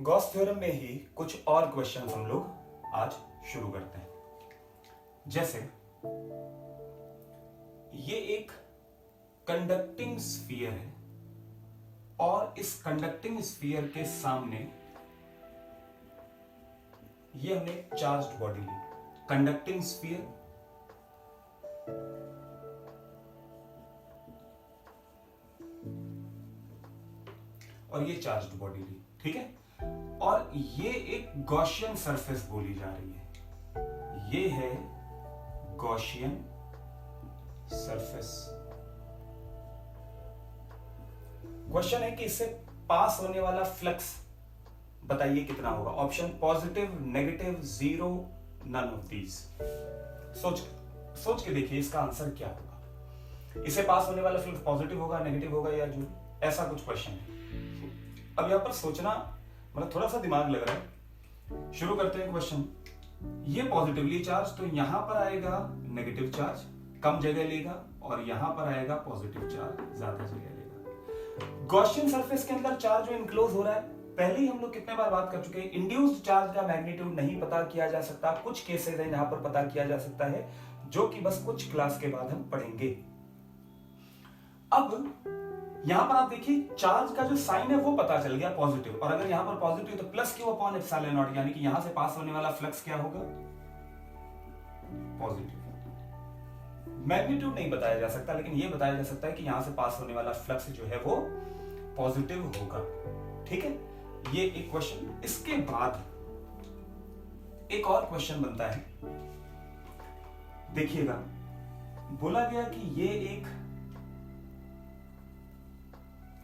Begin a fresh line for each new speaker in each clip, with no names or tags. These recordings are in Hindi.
गॉस थ्योरम में ही कुछ और क्वेश्चंस हम लोग आज शुरू करते हैं। जैसे ये एक कंडक्टिंग स्फीयर है और इस कंडक्टिंग स्फीयर के सामने ये हमने एक चार्ज्ड बॉडी ली। कंडक्टिंग स्फीयर और ये चार्ज्ड बॉडी ली, ठीक है। और ये एक गॉसियन सरफेस बोली जा रही है। ये है गॉसियन सरफेस। क्वेश्चन है कि इससे पास होने वाला फ्लक्स बताइए कितना होगा। Option positive, negative, zero, none of these. सोच के देखिए इसका आंसर क्या होगा। इससे पास होने वाला फ्लक्स पॉजिटिव होगा, नेगेटिव होगा या जो ऐसा कुछ क्वेश्चन है। अब यहां पर सोचना मतलब थोड़ा सा दिमाग लग रहा है। शुरू करते हैं क्वेश्चन। ये पॉजिटिवली चार्ज, तो यहां पर आएगा नेगेटिव चार्ज, कम जगह लेगा, और यहां पर आएगा पॉजिटिव चार्ज, ज्यादा जगह लेगा। गॉसियन सरफेस के अंदर चार्ज जो इनक्लोज हो रहा है, पहले ही हम लोग कितने बार बात कर चुके हैं। इंड्यूस्ड चार्ज का मैग्नीट्यूड नहीं पता किया जा सकता। कुछ केसेस हैं जहां पर पता किया जा सकता है, जो कि बस कुछ क्लास के बाद हम पढ़ेंगे। अब यहां पर आप देखिए चार्ज का जो साइन है वो पता चल गया पॉजिटिव, और अगर यहां पर पॉजिटिव तो plus Q upon epsilon not, यानी कि यहां से पास होने वाला फ्लक्स क्या होगा, पॉजिटिव। मैग्नीट्यूड नहीं बताया जा सकता, लेकिन यह बताया जा सकता है कि यहां से पास होने वाला फ्लक्स जो है वो पॉजिटिव होगा, ठीक है। ये एक क्वेश्चन। इसके बाद एक और क्वेश्चन बनता है, देखिएगा। बोला गया कि ये एक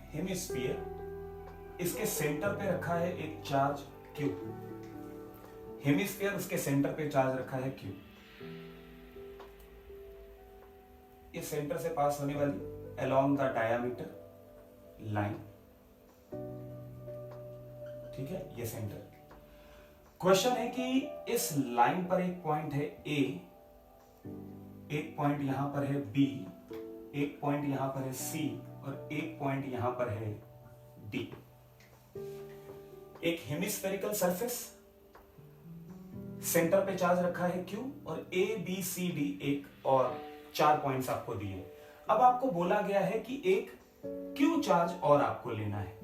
हेमिस्फीयर, इसके सेंटर पे रखा है एक चार्ज Q। हेमिस्फीयर, उसके सेंटर पे चार्ज रखा है Q। इस सेंटर से पास होने वाली अलोंग द डायामीटर लाइन, ठीक है, ये सेंटर। क्वेश्चन है कि इस लाइन पर एक पॉइंट है A, एक पॉइंट यहां पर है B, एक पॉइंट यहां पर है C, और एक पॉइंट यहां पर है D। एक हेमिस्फेरिकल सरफेस, सेंटर पे चार्ज रखा है Q, और A, B, C, D एक और 4 पॉइंट्स आपको दिए। अब आपको बोला गया है कि एक Q चार्ज और आपको लेना है,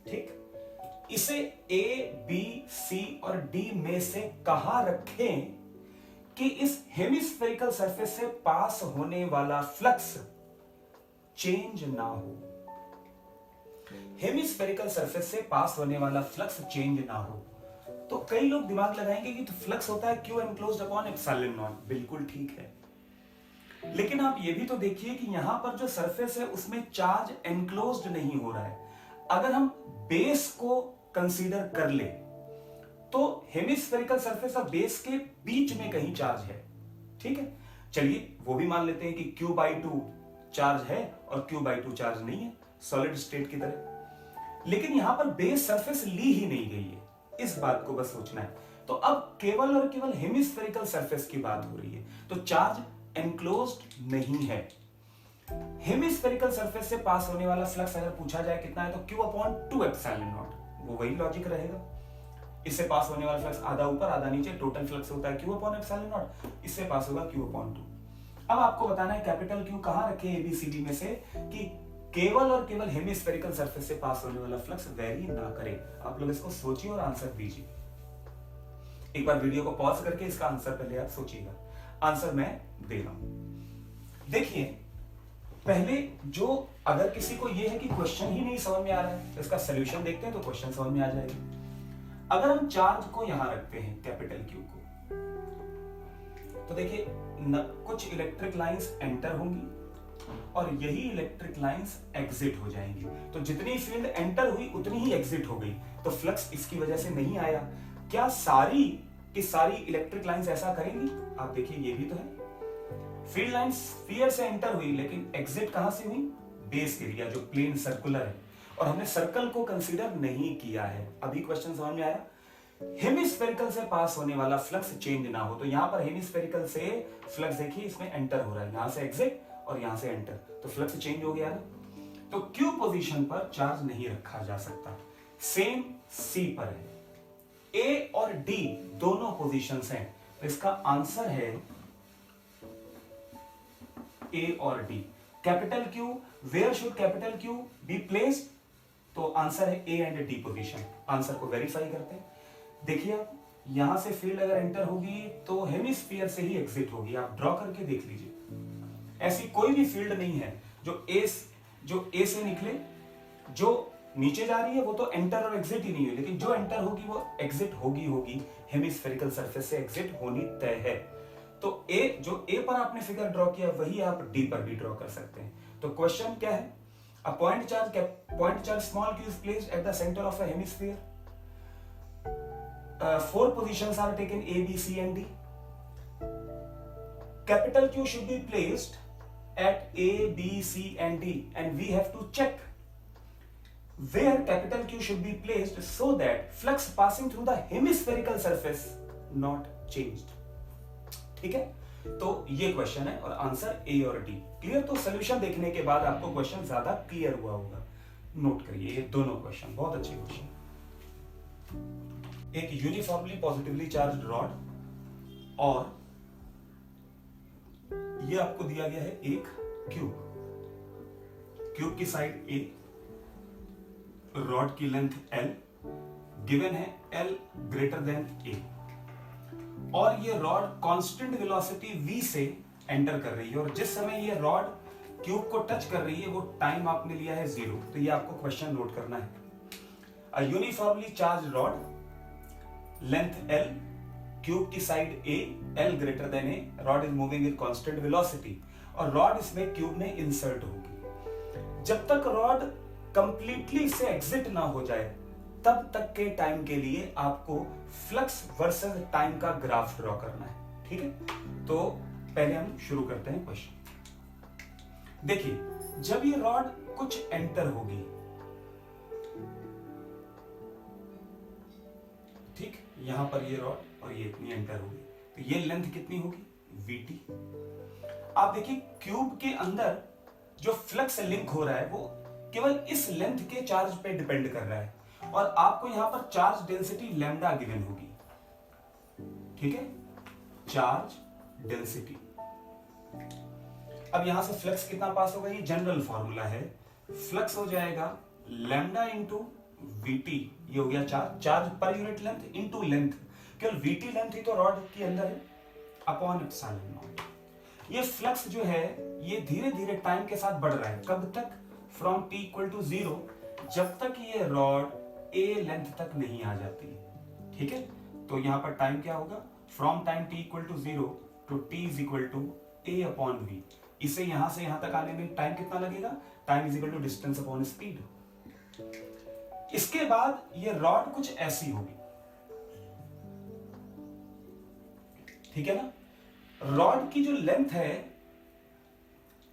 ठीक। इसे A, B, C और D में से कहां रखें कि इस हेमिस्फेरिकल सरफेस से पास होने वाला फ्लक्स चेंज ना हो। हेमिस्फेरिकल सरफेस से पास होने वाला फ्लक्स चेंज ना हो, तो कई लोग दिमाग लगाएंगे कि तो फ्लक्स होता है Q enclosed upon epsilon not. बिल्कुल ठीक है, लेकिन आप ये भी तो देखिए कि यहां पर जो सरफेस है उसमें चार्ज एनक्लोज्ड नहीं हो रहा है। अगर हम बेस को कंसीडर कर ले तो हेमिस्फेरिकल सरफेस और बेस के बीच में कहीं चार्ज है, ठीक है। चलिए वो भी मान लेते हैं कि Q/2 चार्ज है और Q/2 चार्ज नहीं है, सॉलिड स्टेट की तरह। लेकिन यहां पर बेस सरफेस ली ही नहीं गई है, इस बात को बस सोचना है। तो अब केवल और केवल हेमिस्फेरिकल सरफेस की बात हो रही है, तो चार्ज एनक्लोज्ड नहीं है। हेमिस्फेरिकल सरफेस से पास होने वाला फ्लक्स अगर पूछा जाए कितना है, तो Q/2 एप्सिलॉन नॉट, वो वही लॉजिक रहेगा। इससे पास होने वाला फ्लक्स आधा ऊपर आधा नीचे, टोटल फ्लक्स होता है Q/एप्सिलॉन नॉट, इससे पास होगा Q/2। अब आपको बताना है कैपिटल Q कहां रखे ABCD में से कि केवल और केवल हेमिस्फेरिकल सरफेस से पास होने वाला फ्लक्स वेरी ना करे। आप लोग इसको सोचिए और आंसर दीजिए। एक बार वीडियो को पॉज करके इसका आंसर पहले आप सोचिएगा। आंसर मैं दे रहा हूं। देखिए पहले जो, अगर किसी को यह है कि क्वेश्चन ही नहीं समझ में आ रहा है, तो इसका सोल्यूशन देखते हैं तो क्वेश्चन समझ में आ जाएगा। अगर हम चार्ज को यहां रखते हैं कैपिटल Q को, तो देखिए कुछ इलेक्ट्रिक लाइंस एंटर होंगी और यही इलेक्ट्रिक लाइंस एग्जिट हो जाएंगी। तो जितनी फील्ड एंटर हुई उतनी ही एग्जिट हो गई, तो फ्लक्स इसकी वजह से नहीं आया। क्या सारी की सारी इलेक्ट्रिक लाइंस ऐसा करेंगी? आप देखिए ये भी तो है, फील्ड लाइंस स्फीयर से एंटर हुई लेकिन एग्जिट कहां से हुई, बेस एरिया जो प्लेन सर्कुलर है, और हमने सर्कल को कंसीडर नहीं किया है। अभी क्वेश्चन समझ में आया। हेमिस्फेरिकल से पास होने वाला फ्लक्स चेंज ना हो, तो यहां पर हेमिस्फेरिकल से फ्लक्स देखिए इसमें एंटर हो रहा है, यहां से एग्जिट और यहां से एंटर, तो फ्लक्स चेंज हो गया ना। तो Q पोजीशन पर चार्ज नहीं रखा जा सकता। सेम सी पर है, ए और डी दोनों पोजीशंस हैं, तो इसका आंसर है ए और D. Capital Q, where should capital Q be placed? तो आंसर है A and D position. Answer को वेरीफाई करते हैं। देखिए आप यहां से फील्ड अगर एंटर होगी तो हेमिस्फीयर से ही एग्जिट होगी, आप ड्रॉ करके देख लीजिए। ऐसी कोई भी फील्ड नहीं है जो ए से निकले, जो नीचे जा रही है वो तो एंटर और एग्जिट ही नहीं है, लेकिन जो एंटर होगी वो एग्जिट होगी हेमिस्फेरिकल सरफेस से एग्जिट होनी तय है। तो जो ए पर आपने फिगर ड्रॉ किया वही आप डी पर भी ड्रॉ कर सकते हैं। तो क्वेश्चन क्या है? A point charge small q is placed at the center of a hemisphere. 4 positions are taken, A, B, C and D. Capital Q should be placed at A, B, C and D, and we have to check where capital Q should be placed so that flux passing through the hemispherical surface not changed. ठीक है, तो ये क्वेश्चन है और आंसर ए और डी। क्लियर? तो सोल्यूशन देखने के बाद आपको क्वेश्चन ज्यादा क्लियर हुआ होगा। नोट करिए ये दोनों क्वेश्चन, बहुत अच्छे क्वेश्चन। एक यूनिफॉर्मली पॉजिटिवली चार्ज्ड रॉड और ये आपको दिया गया है एक क्यूब की साइड ए, रॉड की लेंथ L, गिवन है L ग्रेटर देन A, और ये रॉड कांस्टेंट वेलोसिटी v से एंटर कर रही है, और जिस समय ये रॉड क्यूब को टच कर रही है वो टाइम आपने लिया है 0। तो ये आपको क्वेश्चन नोट करना है। A uniformly charge rod, length L, cube की side A, L greater than A, rod is moving with constant velocity, और रॉड इसमें क्यूब में इंसर्ट होगी। जब तक रॉड कंप्लीटली से एग्जिट ना हो जाए तब तक के टाइम के लिए आपको फ्लक्स वर्सेस टाइम का ग्राफ ड्रॉ करना है। ठीक है, तो पहले हम शुरू करते हैं क्वेश्चन। देखिए, जब ये रॉड कुछ एंटर होगी, ठीक, यहां पर ये रॉड और ये इतनी एंटर होगी, तो ये लेंथ कितनी होगी? VT। आप देखिए क्यूब के अंदर जो फ्लक्स लिंक हो रहा है वो केवल इस लेंथ के चार्ज पे डिपेंड कर रहा है, और आपको यहां पर चार्ज डेंसिटी लैम्डा गिवन होगी। ठीक है, चार्ज डेंसिटी। अब यहां से फ्लक्स कितना पास होगा? ये जनरल फॉर्मूला है, फ्लक्स हो जाएगा लैम्डा इंटू VT, ये हो गया charge per unit length into length, केवल VT लेंथ ही तो रॉड के अंदर है, अपॉन एप्सिलॉन नॉट। ये फ्लक्स जो है ये धीरे धीरे टाइम के साथ बढ़ रहा है, कब तक? फ्रॉम t इक्वल टू 0, जब तक ये रॉड a लेंथ तक नहीं आ जाती है। ठीक है, तो यहां पर टाइम क्या होगा? From time t equal to 0 to t is equal to a upon v। इसे यहां से यहां तक आने में टाइम कितना लगेगा? Time is equal to distance upon speed. इसके बाद ये रॉड कुछ ऐसी होगी, ठीक है ना? रॉड की जो लेंथ है,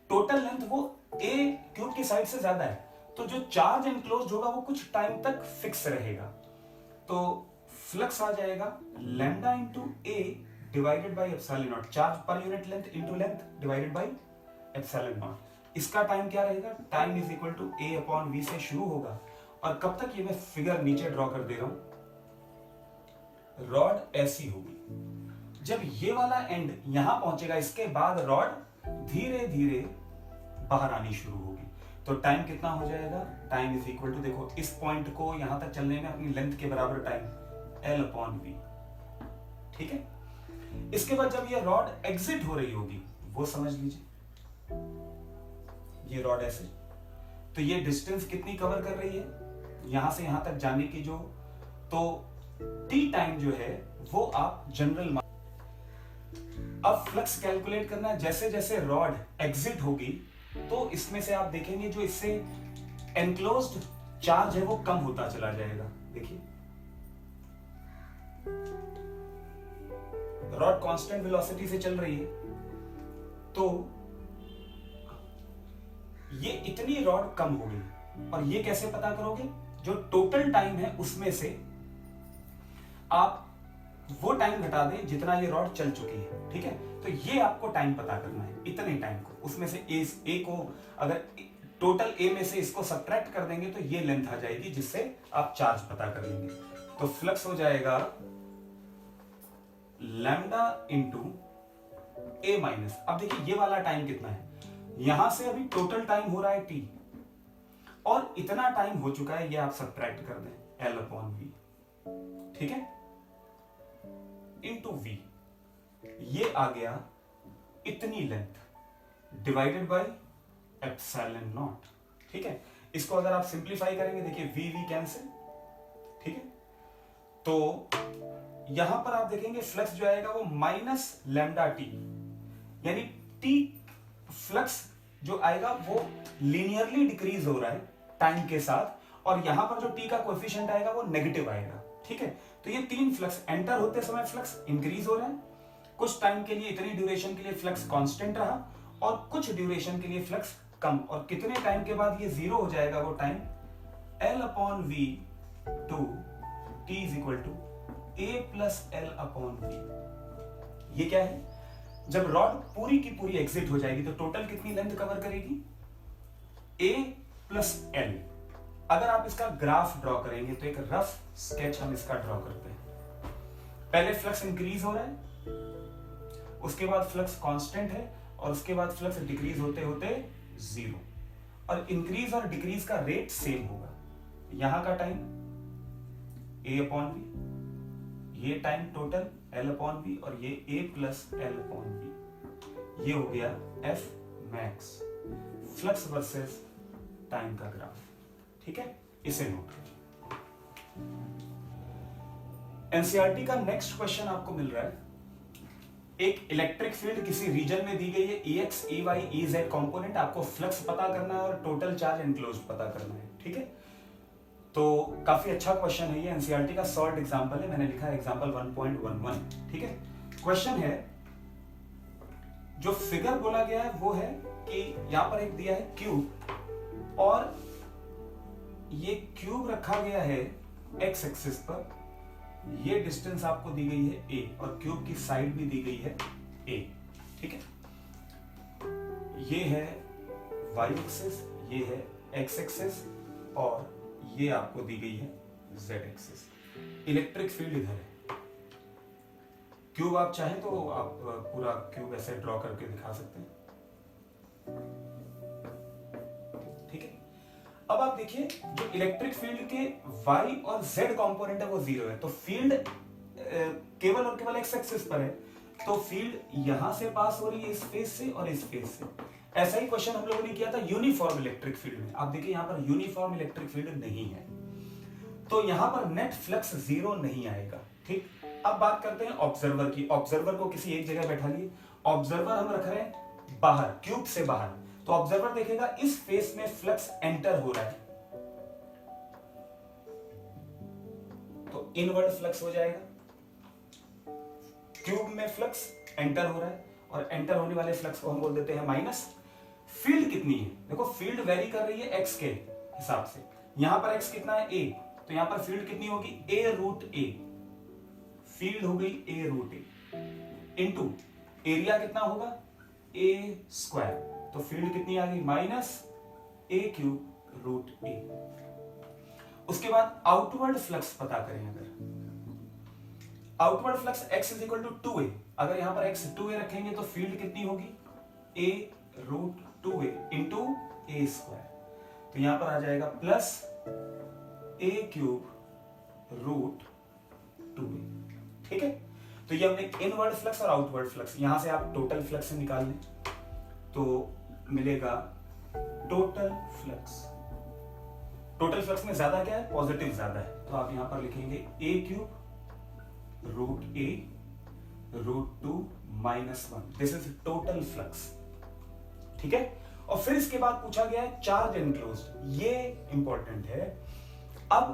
टोटल लेंथ वो a क्यूब की साइड से ज्यादा है, तो जो चार्ज एनक्लोज्ड होगा वो कुछ टाइम तक फिक्स रहेगा। तो फ्लक्स आ जाएगा lambda into a divided by epsilon naught, charge per unit length into length divided by epsilon naught. इसका टाइम क्या रहेगा? Time is equal to a upon v से शुरू होगा, और कब तक? ये मैं फिगर नीचे ड्रॉ कर दे रहा हूं। रॉड ऐसी होगी, जब ये वाला एंड यहां पहुंचेगा इसके बाद रॉड धीरे धीरे बाहर आनी शुरू होगी। तो टाइम कितना हो जाएगा? टाइम इज इक्वल टू, देखो इस पॉइंट को यहां तक चलने में अपनी लेंथ के बराबर टाइम L अपॉन V। ठीक है, इसके बाद जब ये रॉड एग्जिट हो रही होगी, वो समझ लीजिए, ये रॉड ऐसे, तो ये डिस्टेंस कितनी कवर कर रही है यहां से यहां तक जाने की, जो तो t टाइम जो है वो आप जनरल। अब फ्लक्स कैलकुलेट करना है, जैसे जैसे रॉड एग्जिट होगी तो इसमें से आप देखेंगे जो इससे एनक्लोज्ड चार्ज है वो कम होता चला जाएगा। देखिए रॉड कांस्टेंट वेलोसिटी से चल रही है, तो ये इतनी रॉड कम हो गई। और ये कैसे पता करोगे? जो टोटल टाइम है उसमें से आप वो टाइम घटा दें जितना ये रॉड चल चुकी है। ठीक है, तो ये आपको टाइम पता करना है, इतने टाइम को, उसमें से ए को अगर टोटल ए में से इसको सब्ट्रैक्ट कर देंगे तो ये लेंथ आ जाएगी, जिससे आप चार्ज पता कर लेंगे। तो फ्लक्स हो जाएगा लैम्डा इंटू ए माइनस, अब देखिए ये वाला टाइम कितना है, यहां से अभी टोटल टाइम हो रहा है टी, और इतना टाइम हो चुका है, ये आप सब्ट्रैक्ट कर दें एल अपॉन वी, ठीक है, इंटू वी, ये आ गया इतनी length divided by epsilon not, ठीक है। इसको अगर आप सिंप्लीफाई करेंगे, देखिए वी वी कैंसिल, ठीक है, तो यहां पर आप देखेंगे फ्लक्स जो आएगा वो माइनस लैम्डा टी, यानी टी फ्लक्स जो आएगा वो लीनियरली डिक्रीज हो रहा है टाइम के साथ, और यहां पर जो टी का कोएफिशिएंट आएगा वो नेगेटिव आएगा, ठीक है। तो ये तीन फ्लक्स, एंटर होते समय फ्लक्स इंक्रीज हो रहा है, कुछ टाइम के लिए, इतनी ड्यूरेशन के लिए फ्लक्स कांस्टेंट रहा, और कुछ ड्यूरेशन के लिए फ्लक्स कम, और कितने टाइम के बाद ये जीरो हो जाएगा, वो time L upon V to T is equal to A plus L upon V. ये क्या है, जब रॉड पूरी की पूरी एग्जिट हो जाएगी तो टोटल कितनी लेंथ कवर करेगी, ए प्लस एल। अगर आप इसका ग्राफ ड्रॉ करेंगे तो एक रफ स्केच हम इसका ड्रॉ करते हैं। पहले फ्लक्स इंक्रीज हो रहा है, उसके बाद फ्लक्स कांस्टेंट है, और उसके बाद फ्लक्स डिक्रीज होते होते जीरो, और इंक्रीज और डिक्रीज का रेट सेम होगा। यहां का टाइम ए अपॉन वी, ये time total L upon V, और ये A plus L upon V, ये हो गया F max, flux versus time का ग्राफ, ठीक है, इसे नोट करिए। एनसीईआरटी का नेक्स्ट क्वेश्चन आपको मिल रहा है, एक इलेक्ट्रिक फील्ड किसी रीजन में दी गई है, EX, EY, EZ कंपोनेंट, आपको फ्लक्स पता करना है और टोटल चार्ज एनक्लोज्ड पता करना है, ठीक है। तो काफी अच्छा क्वेश्चन है ये, एनसीईआरटी का शॉर्ट एग्जांपल है, मैंने लिखा है एग्जांपल 1.11, ठीक है। क्वेश्चन है, जो फिगर बोला गया है वो है कि यहां पर एक दिया है क्यूब, और ये क्यूब रखा गया है एक्स एक्सिस पर, ये डिस्टेंस आपको दी गई है a, और क्यूब की साइड भी दी गई है a, ठीक है। ये है y एक्सिस, ये है x एक्सिस, और ये आपको दी गई है z एक्सिस। इलेक्ट्रिक फील्ड इधर है, क्यूब आप चाहें तो आप पूरा क्यूब ऐसे ड्रॉ करके दिखा सकते हैं, ठीक है। अब आप देखिए, जो इलेक्ट्रिक फील्ड के y और z कंपोनेंट है वो जीरो है, तो फील्ड केवल और केवल x एक्सिस पर है, तो फील्ड यहां से पास हो रही है इस फेस से और इस फेस से। ऐसा ही क्वेश्चन हम लोगों ने किया था यूनिफॉर्म इलेक्ट्रिक फील्ड में, आप देखिए यहां पर यूनिफॉर्म इलेक्ट्रिक फील्ड नहीं है, तो यहां पर नेट फ्लक्स जीरो नहीं आएगा, ठीक। अब बात करते हैं ऑब्जर्वर की। ऑब्जर्वर को किसी एक जगह बैठा लिए, ऑब्जर्वर हम रख रहे हैं बाहर, क्यूब से बाहर, तो ऑब्जर्वर देखेगा इस फेस में फ्लक्स एंटर हो रहा है, तो इनवर्ड फ्लक्स हो जाएगा। क्यूब में फ्लक्स एंटर हो रहा है, और एंटर होने वाले फ्लक्स को हम बोल देते हैं माइनस। फील्ड कितनी है, देखो फील्ड वेरी कर रही है एक्स के हिसाब से, यहां पर एक्स कितना है a, तो यहां पर फील्ड कितनी होगी a रूट a, फील्ड हो गई a root a, into area कितना होगा a स्क्वायर, तो फील्ड कितनी आ गई minus a cube root a। उसके बाद आउटवर्ड फ्लक्स पता करें, अगर outward flux x is equal to 2a, अगर यहां पर x 2a रखेंगे तो फील्ड कितनी होगी a root 2a into a square, तो यहां पर आ जाएगा plus a cube root 2a, ठीक है। तो ये हमने इनवर्ड फ्लक्स और आउटवर्ड फ्लक्स, यहां से आप टोटल फ्लक्स निकाल लें तो मिलेगा टोटल फ्लक्स। टोटल फ्लक्स में ज्यादा क्या है, पॉजिटिव ज्यादा है, तो आप यहां पर लिखेंगे a cube root a root 2 minus 1, this is total flux, ठीक है। और फिर इसके बाद पूछा गया है चार्ज एनक्लोज्ड, ये इंपॉर्टेंट है। अब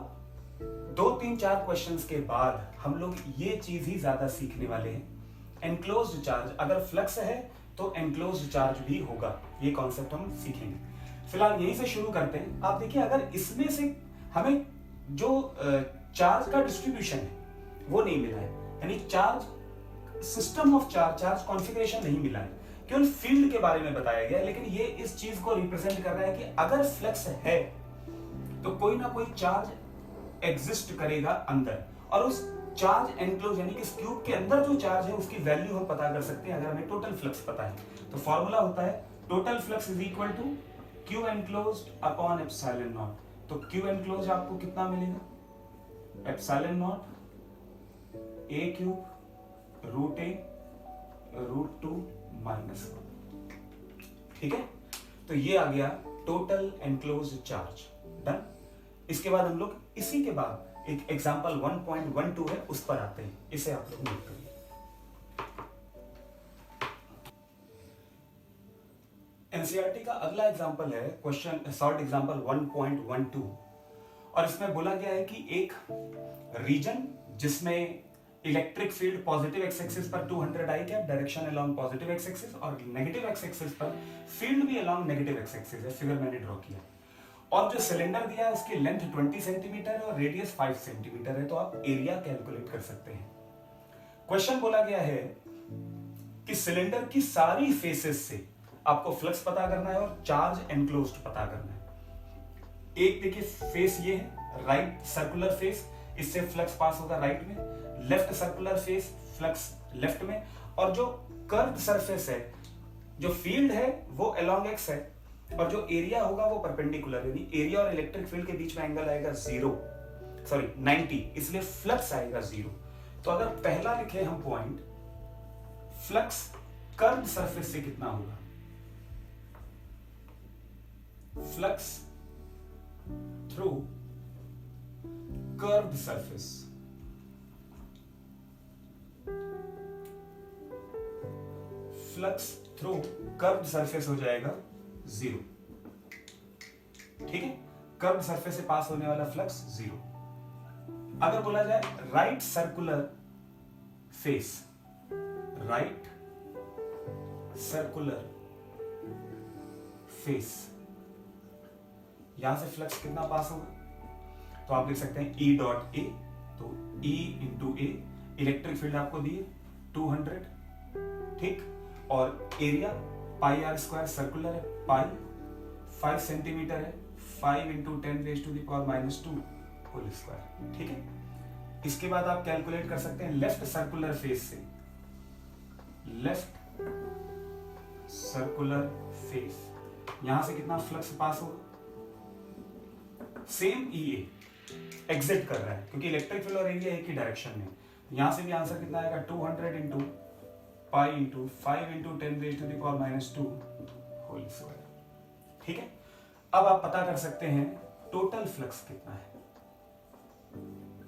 2 3 4 क्वेश्चंस के बाद हम लोग ये चीज ही ज्यादा सीखने वाले हैं। एनक्लोज्ड चार्ज, अगर फ्लक्स है तो एनक्लोज्ड चार्ज भी होगा, ये कॉन्सेप्ट हम सीखेंगे। फिलहाल यहीं से शुरू करते हैं। आप देखिए, अगर इसमें से हमें जो चार्ज का डिस्ट्रीब्यूशन है वो नहीं मिला है, यानी charge system of charge configuration नहीं मिला है, केवल फील्ड के बारे में बताया गया है, लेकिन ये इस चीज को रिप्रेजेंट कर रहा है कि अगर फ्लक्स है तो कोई ना कोई चार्ज एग्जिस्ट करेगा अंदर, और उस चार्ज एनक्लोज यानी कि इस क्यूब के अंदर जो चार्ज है उसकी वैल्यू हम पता कर सकते हैं अगर हमें टोटल फ्लक्स पता है। तो फॉर्मूला होता है total flux is equal to Q enclosed upon epsilon naught. तो क्यू एनक्लोज आपको कितना मिलेगा, epsilon naught A cube root A root 2 minus 1। ठीक है, तो ये आ गया टोटल एनक्लोज्ड चार्ज। डन। इसके बाद हम लोग इसी के बाद एक एग्जांपल 1.12 है उस पर आते हैं, इसे आप लोग नोट करिए। एनसीईआरटी का अगला एग्जांपल है क्वेश्चन सॉल्व एग्जांपल 1.12, और इसमें बोला गया है कि एक रीजन जिसमें electric field positive x axis पर 200 i cap direction along positive x axis और नेगेटिव एक्स एक्सिस पर फील्ड भी अलोंग नेगेटिव एक्स एक्सिस है, फिगर मैंने ड्रॉ किया। और जो सिलेंडर दिया है उसकी लेंथ 20 सेंटीमीटर है और रेडियस 5 सेंटीमीटर है, तो आप एरिया कैलकुलेट कर सकते हैं। क्वेश्चन बोला गया है कि सिलेंडर की सारी फेसेस से आपको फ्लक्स पता करना है और चार्ज एनक्लोज्ड पता करना है। एक देखिए फेस ये है राइट सर्कुलर फेस, इससे फ्लक्स पास होगा राइट में, left circular face flux left में, और जो कर्व्ड सरफेस है जो फील्ड है वो अलोंग एक्स है और जो एरिया होगा वो परपेंडिकुलर, यानी एरिया और इलेक्ट्रिक फील्ड के बीच में एंगल आएगा 90, इसलिए फ्लक्स आएगा 0। तो अगर पहला लिखे हम पॉइंट फ्लक्स कर्व्ड सरफेस से कितना होगा, flux through curved surface, flux through curved surface हो जाएगा 0। ठीक है, कर्व्ड सरफेस से पास होने वाला फ्लक्स 0। अगर बोला जाए right circular face, right circular face, यहां से फ्लक्स कितना पास होगा, तो आप लिख सकते हैं E डॉट ए, तो E into A, electric field आपको दिए 200, ठीक, और area pi R square circular है, पाई 5 सेंटीमीटर है, 5 इंटू 10⁻⁻² होल स्क्वायर। ठीक है, इसके बाद आप कैलकुलेट कर सकते हैं लेफ्ट सर्कुलर फेस से, लेफ्ट सर्कुलर फेस, यहां से कितना फ्लक्स पास होगा, सेम ई एग्जिट कर रहा है क्योंकि इलेक्ट्रिक फील्ड और एरिया एक ही डायरेक्शन में, यहां से भी आंसर कितना आएगा 200 into pi into 5 into 10⁻⁻² whole square. ठीक है, अब आप पता कर सकते हैं टोटल फ्लक्स कितना है,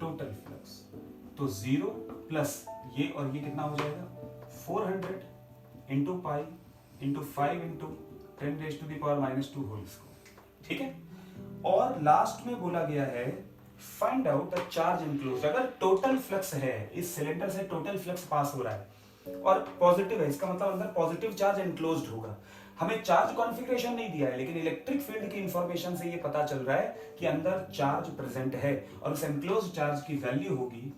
टोटल फ्लक्स तो 0 प्लस ये और ये कितना हो जाएगा 400 into pi into 5 into 10⁻⁻² whole square. ठीक है, और लास्ट में बोला गया है find out the charge enclosed. अगर टोटल फ्लक्स है, इस सिलेंडर से टोटल फ्लक्स पास हो रहा है और पॉजिटिव है, इसका मतलब अंदर पॉजिटिव चार्ज एनक्लोज्ड होगा। हमें चार्ज कॉन्फ़िगरेशन नहीं दिया है, लेकिन इलेक्ट्रिक फील्ड की इंफॉर्मेशन से ये पता चल रहा है कि अंदर चार्ज प्रेजेंट है, और उस एनक्लोज्ड चार्ज की वैल्यू होगी,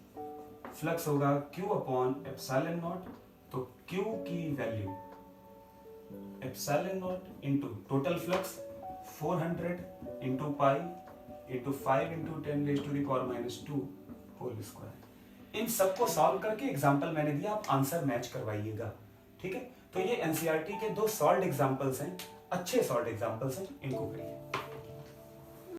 फ्लक्स होगा Q अपॉन एप्सिलॉन नॉट। तो Q की value epsilon naught into total flux 400 into pi into 5 into 10⁻⁻² whole square. इन सबको सॉल्व करके एग्जाम्पल मैंने दिया, आप आंसर मैच करवाइएगा। ठीक है, तो ये एनसीईआरटी के 2 सॉल्व्ड एग्जाम्पल्स हैं, अच्छे सॉल्व्ड एग्जाम्पल्स हैं, इनको करिए।